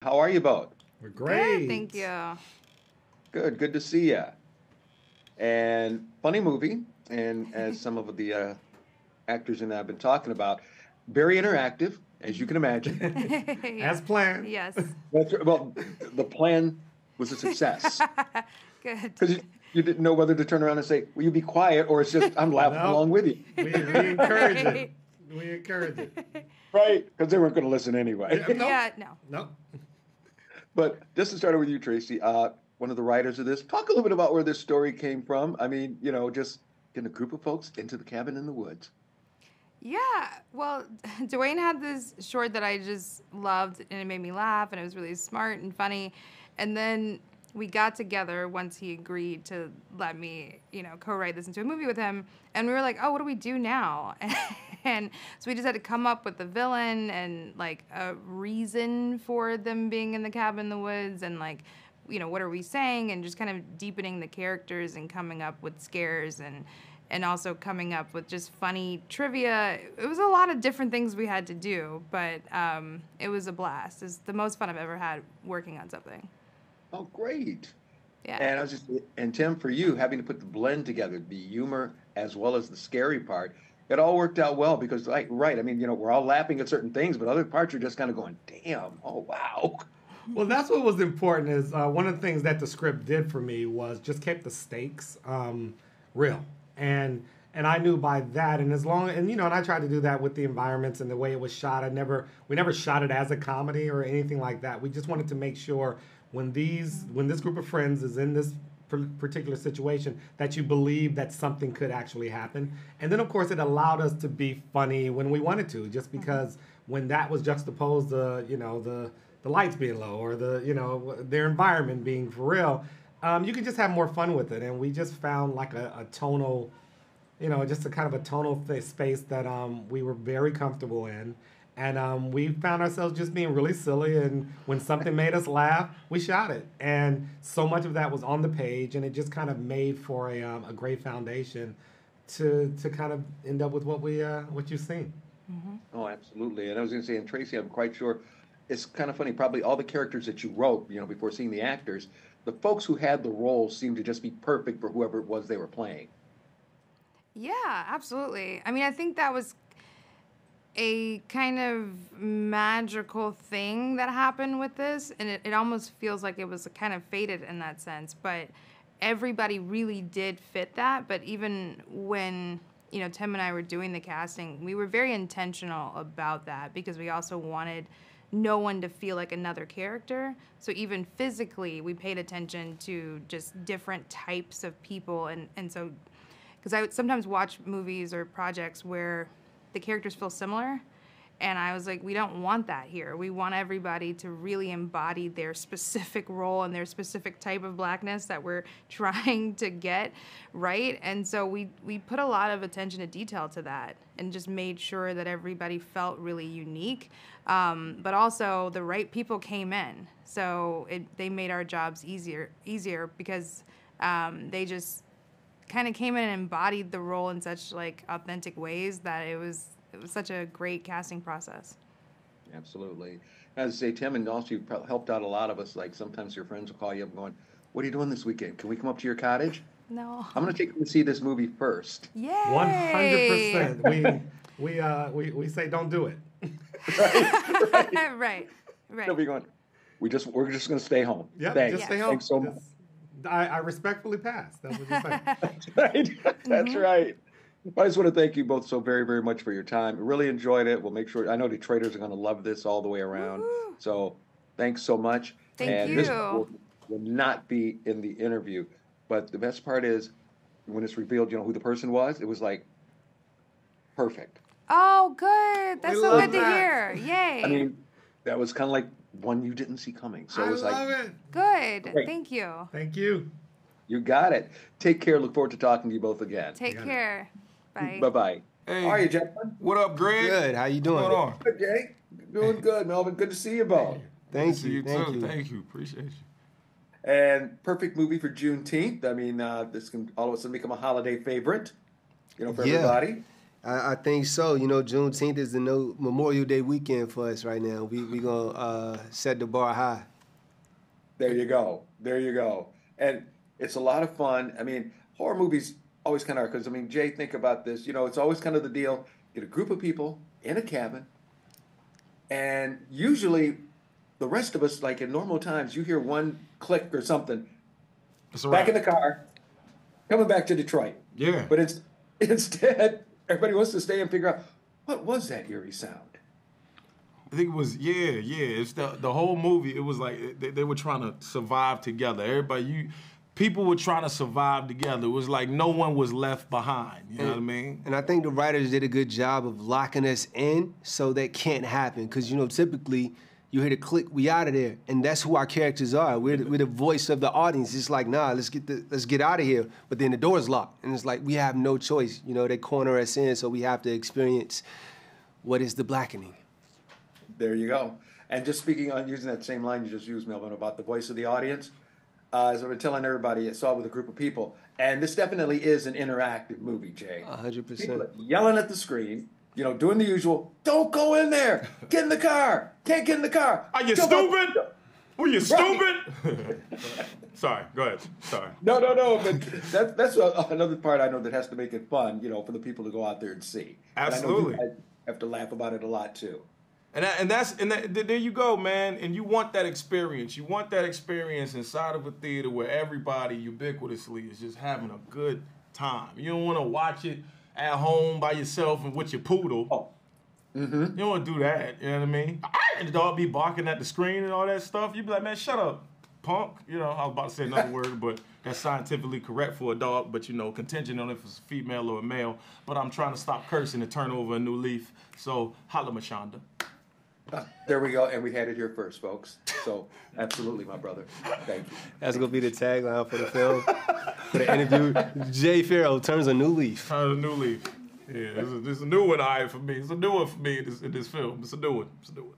How are you both? We're Good, great. thank you. Good to see you. And funny movie, and as some of the actors and I have been talking about, very interactive, as you can imagine. Yeah. As planned. Yes. Well, the plan was a success Good. because you didn't know whether to turn around and say, "Will you be quiet?" or it's just I'm laughing No, along with you, we encourage it. Right. We encourage it. right? Because they weren't going to listen anyway. Yeah, no, Yeah, no. no. But just to start with you, Tracy, one of the writers of this, talk a little bit about where this story came from. I mean, just getting a group of folks into the cabin in the woods. Yeah, well, Dwayne had this short that I just loved, and it made me laugh, and it was really smart and funny. And then we got together once he agreed to let me, co-write this into a movie with him. And we were like, oh, what do we do now? And so we just had to come up with the villain and like a reason for them being in the cabin in the woods, and like, what are we saying, and just kind of deepening the characters and coming up with scares and also coming up with just funny trivia. It was a lot of different things we had to do, but it was a blast. It's the most fun I've ever had working on something. Oh, great. Yeah. And and Tim, for you, having to put the blend together, the humor as well as the scary part, it all worked out well because, like, right, I mean, we're all laughing at certain things, but other parts are just kind of going, damn, oh, wow. Well, that's what was important. Is one of the things that the script did for me was just kept the stakes real, and I knew by that, and as long and I tried to do that with the environments and the way it was shot. We never shot it as a comedy or anything like that. We just wanted to make sure when this group of friends is in this particular situation that you believe that something could actually happen. And then of course it allowed us to be funny when we wanted to, just because when that was juxtaposed to the lights being low or their environment being for real, you could just have more fun with it. And we just found like a tonal, just a kind of a tonal space that we were very comfortable in. And we found ourselves just being really silly. And when something made us laugh, we shot it. And so much of that was on the page. And it just kind of made for a great foundation to kind of end up with what you've seen. Oh, absolutely. And I was going to say, and Tracy, I'm quite sure it's kind of funny. Probably all the characters that you wrote, before seeing the actors, the folks who had the roles seemed to just be perfect for whoever it was they were playing. Yeah, absolutely. I mean, I think that was a kind of magical thing that happened with this, and it almost feels like it was kind of fated in that sense, but everybody really did fit that. But even when Tim and I were doing the casting, we were very intentional about that because we also wanted no one to feel like another character. So even physically, we paid attention to just different types of people, and so because I would sometimes watch movies or projects where the characters feel similar, and I was like, we don't want that here. We want everybody to really embody their specific role and their specific type of blackness that we're trying to get right. And so we put a lot of attention to detail to that and just made sure that everybody felt really unique. But also the right people came in, so they made our jobs easier because they just kind of came in and embodied the role in such like authentic ways that it was such a great casting process. Absolutely. As I say, Tim, and also you helped out a lot of us. Like sometimes your friends will call you up going, "What are you doing this weekend? Can we come up to your cottage? No. I'm going to take you to see this movie first." Yay! 100%. We say don't do it. Right. Right. They'll be going, we're just going to stay home. Yep, Thanks. just stay home. Thanks so much. I respectfully pass. That's what you're saying. That's right. That's right. I just want to thank you both so very, very much for your time. Really enjoyed it. We'll make sure, I know Detroiters are going to love this all the way around. Woo-hoo. So thanks so much. Thank and you. This will not be in the interview. But the best part is when it's revealed, who the person was, it was like perfect. Oh, good. That's We so love good to that. hear. Yay. I mean, that was kind of like one you didn't see coming. So it was I love like, it. Good. Great. Thank you. Thank you. you got it. Take care. Look forward to talking to you both again. Take got it. care. Bye. Bye-bye. Hey, How are you, gentlemen? what up, Greg? Good. How you doing? What's going on? Good, Jay. Doing good, Melvin. Good to see you both. Thank See you. Thank too. you. Thank you. Appreciate you. And perfect movie for Juneteenth. I mean, this can all of a sudden become a holiday favorite, for Yeah. everybody. I think so. You know, Juneteenth is the no Memorial Day weekend for us right now. We gonna set the bar high. There you go. There you go. And it's a lot of fun. I mean, horror movies always kind of are because I mean, Jay, think about this. You know, it's always kind of the deal. Get a group of people in a cabin, and usually the rest of us, like in normal times, you hear one click or something. It's a Back in wrap. the car, coming back to Detroit. Yeah. But instead, everybody wants to stay and figure out what was that eerie sound. I think it was It's the whole movie. It was like they were trying to survive together. People were trying to survive together. It was like no one was left behind. You know what I mean? And I think the writers did a good job of locking us in so that can't happen. Because, you know, typically you hear the click, we out of there. And that's who our characters are. We're the voice of the audience. It's like, nah, let's get out of here. But then the door's locked. And it's like, we have no choice. You know, they corner us in, so we have to experience what is the blackening. There you go. And just speaking on using that same line you just used, Melvin, about the voice of the audience, as I was telling everybody, I saw it with a group of people, and this definitely is an interactive movie, Jay. 100%. People are yelling at the screen, you know, doing the usual, don't go in there, get in the car, can't get in the car. Are you Jump stupid? up. Were you Right. stupid? Sorry, go ahead. Sorry. No, but that's another part I know that has to make it fun, you know, for the people to go out there and see. Absolutely. And I know you guys have to laugh about it a lot, too. There you go, man. And you want that experience. You want that experience inside of a theater where everybody ubiquitously is just having a good time. You don't want to watch it at home by yourself and with your poodle. Oh. Mm-hmm. You don't want to do that. You know what I mean? And the dog be barking at the screen and all that stuff. You be like, man, shut up, punk. You know, I was about to say another word, but that's scientifically correct for a dog. But, you know, contingent on if it's a female or a male. But I'm trying to stop cursing and turn over a new leaf. So, holla, Mashonda. There we go, and we had it here first, folks. So, absolutely, my brother. Thank you. That's going to be the tagline for the film. For the interview, Jay Farrell turns a new leaf. Turns a new leaf. Yeah, this is a new one, for me. It's a new one for me in this film. It's a new one. It's a new one.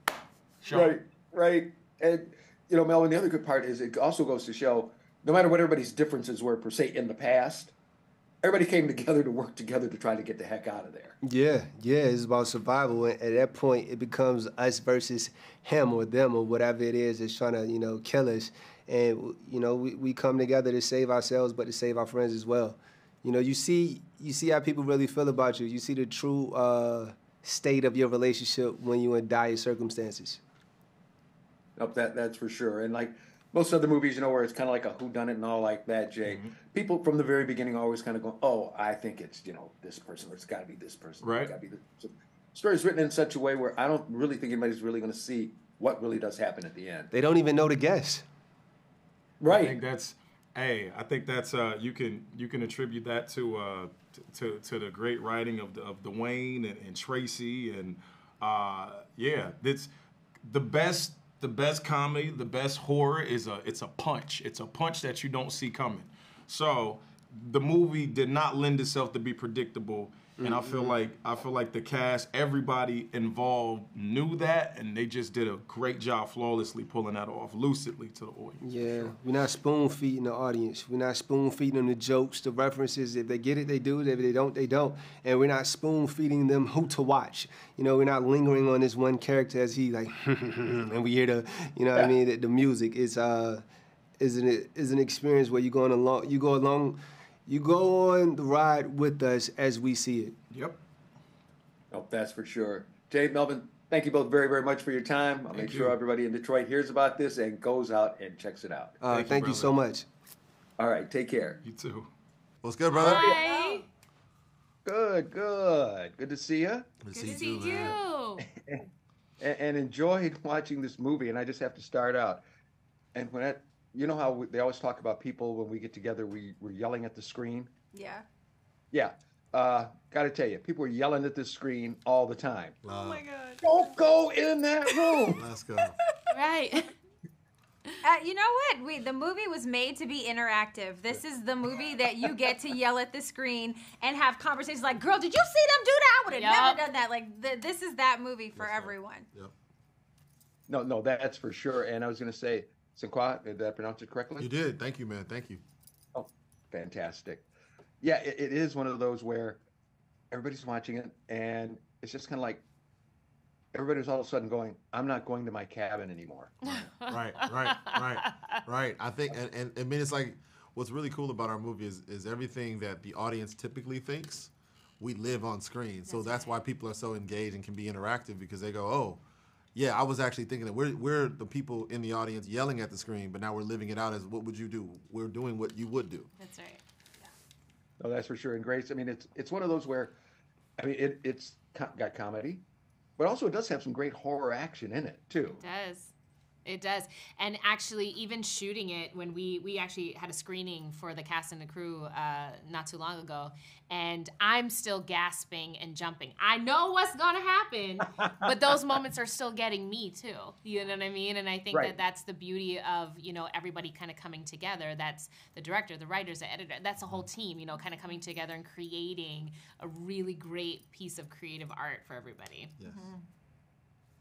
Sure. Right. And, you know, Melvin, the other good part is it also goes to show, no matter what everybody's differences were, per se, in the past, everybody came together to work together to try to get the heck out of there. Yeah, it's about survival. And at that point, it becomes us versus him or them or whatever it is that's trying to, you know, kill us. And, you know, we come together to save ourselves, but to save our friends as well. You know, you see how people really feel about you. You see the true state of your relationship when you're in dire circumstances. Nope, that's for sure. And like most other movies, you know, where it's kind of like a whodunit and all like that, Jay, people from the very beginning are always kind of going, oh, I think it's, you know, this person, or it's got to be this person. Right. It's got to be this person. The story's written in such a way where I don't really think anybody's really going to see what really does happen at the end. They don't even know the guess. Right. I think that's you can attribute that to the great writing of Dwayne and Tracy and it's the best comedy, the best horror it's a punch. It's a punch that you don't see coming. So the movie did not lend itself to be predictable. And I feel like the cast, everybody involved knew that, and they just did a great job flawlessly pulling that off, lucidly to the audience. Yeah, we're not spoon-feeding the audience. We're not spoon-feeding them the jokes, the references. If they get it, they do it. If they don't, they don't. And we're not spoon-feeding them who to watch. You know, we're not lingering on this one character as he like, and we hear the, you know what I mean, the music. Is an experience where you go on the ride with us as we see it. Yep. Oh, that's for sure. Jay, Melvin, thank you both very, very much for your time. I'll make sure everybody in Detroit hears about this and goes out and checks it out. Thank you so much. All right, take care. You too. What's good, brother? Bye. Good. Good to see you. Good to see you. And enjoyed watching this movie. And I just have to start out. And you know how they always talk about people when we get together, we're yelling at the screen? Yeah. Yeah. Got to tell you, people are yelling at this screen all the time. Oh my God. Don't go in that room. Let's go. Right. You know what? The movie was made to be interactive. This is the movie that you get to yell at the screen and have conversations like, girl, did you see them do that? I would have never done that. Like, this is that movie for everyone. Yep. No, that's for sure. And I was going to say, Sinqua, did I pronounce it correctly? You did. Thank you, man. Thank you. Oh, fantastic. Yeah, it is one of those where everybody's watching it, and it's just kind of like everybody's all of a sudden going, I'm not going to my cabin anymore. Right. I think, and I mean, it's like what's really cool about our movie is everything that the audience typically thinks we live on screen. So that's why people are so engaged and can be interactive because they go, oh, yeah, I was actually thinking that we're the people in the audience yelling at the screen, but now we're living it out as what would you do? We're doing what you would do. That's right. Oh, that's for sure. And Grace, I mean, it's one of those where, I mean, it's got comedy, but also it does have some great horror action in it too. It does. It does. And actually, even shooting it, when we actually had a screening for the cast and the crew not too long ago, and I'm still gasping and jumping. I know what's going to happen, but those moments are still getting me, too. You know what I mean? And I think that that's the beauty of, you know, everybody kind of coming together. That's the director, the writers, the editor. That's the whole team, you know, kind of coming together and creating a really great piece of creative art for everybody. Yes. Mm-hmm.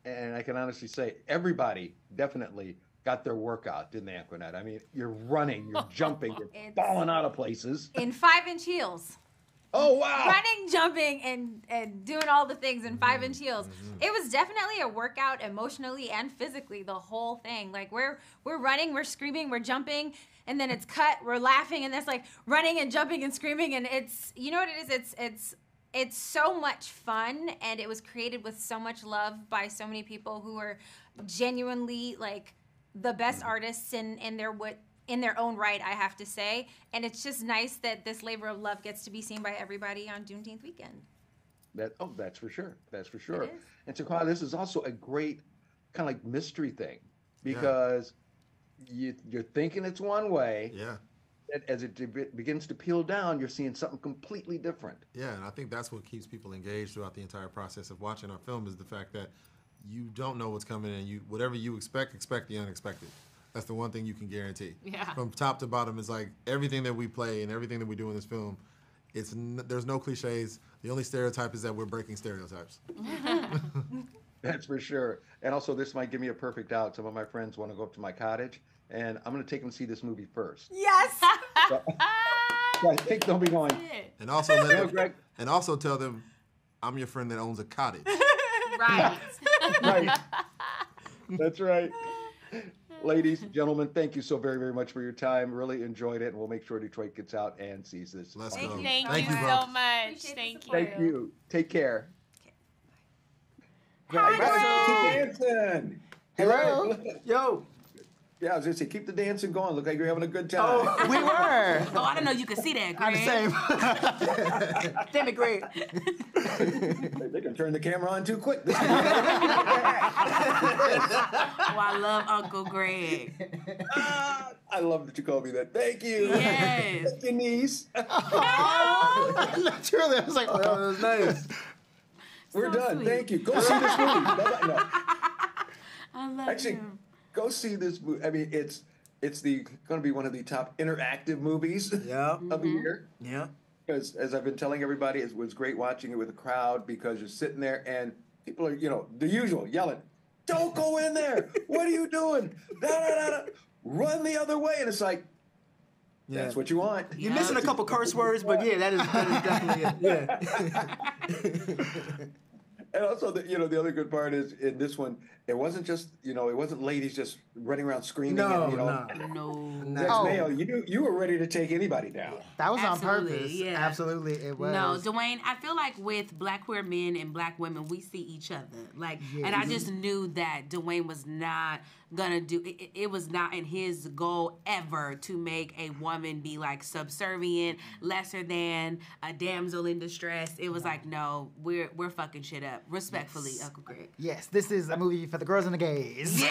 And I can honestly say everybody definitely got their workout, didn't they, Antoinette? I mean, you're running, you're jumping, you're falling out of places. In 5-inch heels. Oh, wow. Running, jumping, and doing all the things in 5-inch heels. It was definitely a workout emotionally and physically, the whole thing. Like we're running, we're screaming, we're jumping, and then it's cut, we're laughing, and that's like running and jumping and screaming, and it's, you know what it is? It's so much fun, and it was created with so much love by so many people who are genuinely like the best artists in their own right, I have to say. And it's just nice that this labor of love gets to be seen by everybody on Juneteenth weekend. That's for sure. That's for sure. It is. And so, Kyle, this is also a great kind of like mystery thing because you're thinking it's one way. Yeah. As it begins to peel down, you're seeing something completely different. Yeah, and I think that's what keeps people engaged throughout the entire process of watching our film is the fact that you don't know what's coming and whatever you expect the unexpected. That's the one thing you can guarantee. Yeah. From top to bottom, it's like everything that we play and everything that we do in this film, there's no cliches. The only stereotype is that we're breaking stereotypes. That's for sure. And also, this might give me a perfect out. Some of my friends want to go up to my cottage, and I'm going to take them to see this movie first. Yes! So I think they'll be going, And also Greg. and also tell them I'm your friend that owns a cottage. Right. Right. That's right. Ladies, gentlemen, thank you so very, very much for your time. Really enjoyed it, and we'll make sure Detroit gets out and sees this. Let's Thank go. you. Thank you bro. so much. Appreciate the Thank you. support. Thank you. Take care. Hi, Keep dancing. Hello. Yo. Yeah, I was going to say, keep the dancing going. Look like you're having a good time. Oh, we were. Oh, I didn't know you could see that, Greg. I'm the same. Damn it, Greg. They can turn the camera on too quick. Oh, I love Uncle Greg. I love that you called me that. Thank you. Yes. Thank you, niece. Truly, I was like, oh, that was nice. We're done. sweet. Thank you. Go see this movie. Bye-bye. No. I love Actually, him. go see this movie. I mean, it's going to be one of the top interactive movies Yeah. of the year. Yeah. Because as I've been telling everybody, it was great watching it with a crowd because you're sitting there and people are, the usual yelling, "Don't go in there! What are you doing? Da, da, da, da. Run the other way!" And it's like, that's what you want. You're missing a couple curse words, but yeah, that is definitely it. Yeah. And also, the other good part is in this one, it wasn't just, it wasn't ladies just running around screaming. No, and, No. Next male, you were ready to take anybody down. That was Absolutely, on purpose. yeah. Absolutely, it was. No, Dwayne, I feel like with black queer men and black women, we see each other. And I just knew that Dwayne was not gonna do it was not in his goal ever to make a woman be like subservient, lesser than, a damsel in distress. It was like, no, we're fucking shit up. Respectfully, Uncle Greg. Yes, this is a movie for the girls and the gays.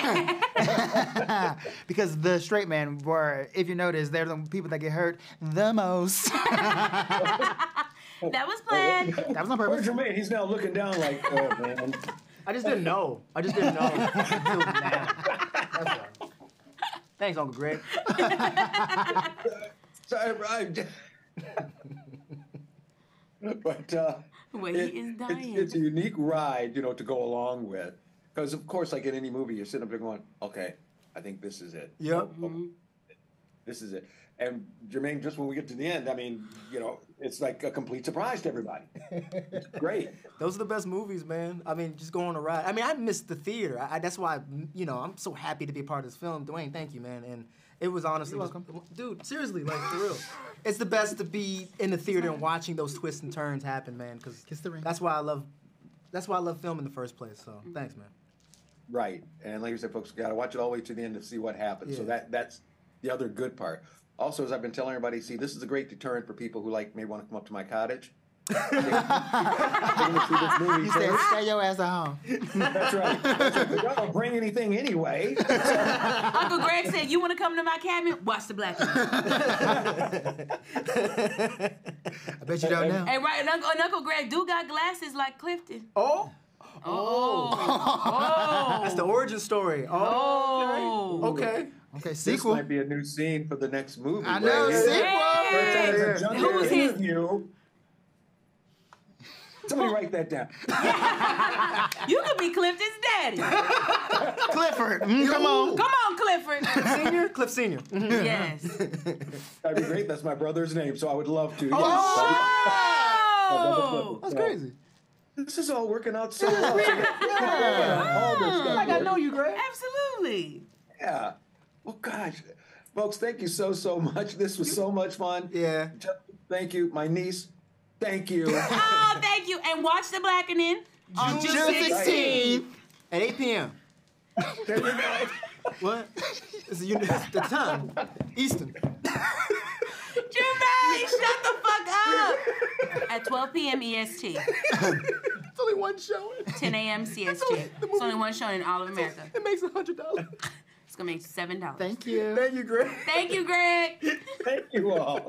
Because the straight men were, if you notice, they're the people that get hurt the most. That was planned. That was on Where's purpose. Jermaine? He's now looking down like, oh, man. I just didn't know. Until now. That's right. Thanks, Uncle Greg. Sorry, Brian. But Wait, he is dying. it's a unique ride, to go along with. Because, of course, like in any movie, you're sitting up there going, okay, I think this is it. Yep. Oh, this is it. And Jermaine, just when we get to the end, I mean, you know, it's like a complete surprise to everybody. It's great. Those are the best movies, man. I mean, just go on a ride. I mean, I missed the theater. That's why, you know, I'm so happy to be a part of this film. Dwayne, thank you, man. And it was honestly, dude, seriously, like for real. It's the best to be in the theater and watching those twists and turns happen, man. Because that's why I love film in the first place. So thanks, man. Right. And like you said, folks, got to watch it all the way to the end to see what happens. So Yeah. that's the other good part. Also, as I've been telling everybody, see, this is a great deterrent for people who like may want to come up to my cottage. He said, stay your ass at home. That's right. That's right. But y'all don't bring anything anyway. Uncle Greg said, "You want to come to my cabin? Watch the Blackening." I bet you don't know. Hey, right, and Uncle Greg do got glasses like Clifton. Oh. Oh. That's the origin story. Oh. Okay. Okay, This sequel. might be a new scene for the next movie. I know, right? Hey. First time as a Who was his- interview. Somebody write that down. You could be Clifton's daddy. Clifford, come on. Come on, Clifford. Senior? Cliff Senior. Mhm. Yes. That'd be great. That's my brother's name, so I would love to. Oh. That's crazy. This is all working out so well. All this stuff Like I here. know you, Greg. Absolutely. Yeah. Well, gosh, folks, thank you so much. This was so much fun. Yeah. Thank you, my niece. Thank you. Oh, thank you. And watch The Blackening on June June 16th. 16th. At 8 p.m. There you go. What? It's the time. Eastern. Jermaine, shut the fuck up. At 12 p.m. EST, It's only one showing. 10 a.m. CST. It's only one show in all of America. It makes $100. It's gonna make $7. Thank you. Thank you, Greg. Thank you, Greg. Thank you all.